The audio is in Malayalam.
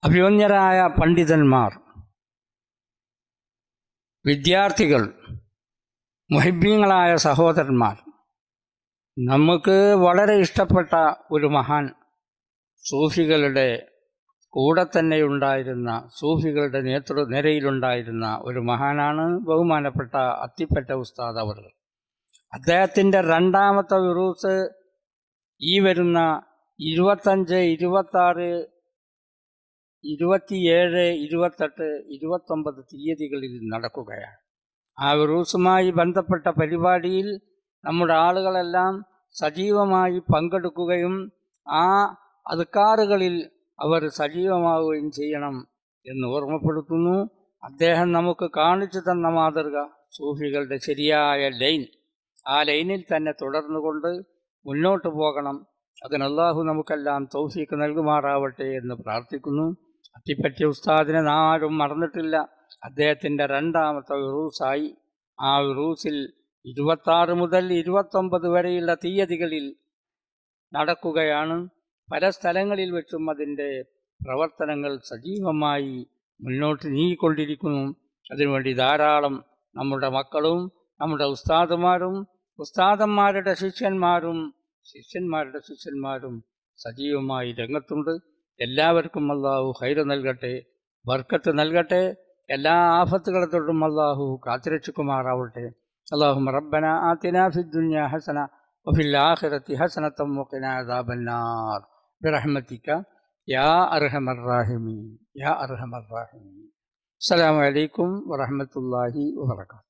അഭിമന്യരായ പണ്ഡിതന്മാർ, വിദ്യാർത്ഥികൾ, മുഹിബ്ബീങ്ങളായ സഹോദരന്മാർ, നമുക്ക് വളരെ ഇഷ്ടപ്പെട്ട ഒരു മഹാൻ, സൂഫികളുടെ കൂടെ തന്നെ ഉണ്ടായിരുന്ന, സൂഫികളുടെ നിരയിലുണ്ടായിരുന്ന ഒരു മഹാനാണ് ബഹുമാനപ്പെട്ട അത്തിപ്പറ്റ ഉസ്താദ് അവർ. അദ്ദേഹത്തിൻ്റെ രണ്ടാമത്തെ ഉറൂസ് ഈ വരുന്ന 25, 26, 27, 28, 29 തീയതികളിൽ നടക്കുകയാണ്. ആ ഉറൂസുമായി ബന്ധപ്പെട്ട പരിപാടിയിൽ നമ്മുടെ ആളുകളെല്ലാം സജീവമായി പങ്കെടുക്കുകയും ആ അദ്കാറുകളിൽ അവർ സജീവമാവുകയും ചെയ്യണം എന്ന് ഓർമ്മപ്പെടുത്തുന്നു. അദ്ദേഹം നമുക്ക് കാണിച്ചു തന്ന മാതൃക, സൂഫികളുടെ ശരിയായ ലൈൻ, ആ ലൈനിൽ തന്നെ തുടർന്നുകൊണ്ട് മുന്നോട്ട് പോകണം. അതിന് അല്ലാഹു നമുക്കെല്ലാം തൗഫീഖ് നൽകുമാറാവട്ടെ എന്ന് പ്രാർത്ഥിക്കുന്നു. അത്തിപ്പറ്റ ഉസ്താദിനെ ആരും മറന്നിട്ടില്ല. അദ്ദേഹത്തിൻ്റെ രണ്ടാമത്തെ ഉറൂസായി. ആ ഉറൂസിൽ 26 മുതൽ 29 വരെയുള്ള തീയതികളിൽ നടക്കുകയാണ്. പല സ്ഥലങ്ങളിൽ വെച്ചും അതിൻ്റെ പ്രവർത്തനങ്ങൾ സജീവമായി മുന്നോട്ട് നീങ്ങിക്കൊണ്ടിരിക്കുന്നു. അതിനുവേണ്ടി ധാരാളം നമ്മുടെ മക്കളും നമ്മുടെ ഉസ്താദുമാരും ഉസ്താദന്മാരുടെ ശിഷ്യന്മാരും ശിഷ്യന്മാരുടെ ശിഷ്യന്മാരും സജീവമായി രംഗത്തുണ്ട്. എല്ലാവർക്കും അല്ലാഹു ഖൈറ് നൽകട്ടെ, ബർക്കത്ത് നൽകട്ടെ. എല്ലാ ആഫത്തുകളെ തൊട്ടും അല്ലാഹു കാത്തുരക്ഷിക്കുമാറാവട്ടെ. അല്ലാഹുമ്മ റബ്ബനാ ആതിനാ ഫിദ്ദുനിയാ ഹസന വഫിൽ ആഖിറതി ഹസനതൻ വഖിനാ അദാബന്നാർ ബിറഹ്മതിക യാ അർഹമർ റഹീമീൻ യാ അർഹമർ റഹീമീൻ. അസ്സലാമു അലൈക്കും വറഹ്മത്തുള്ളാഹി വബറകാതുഹു.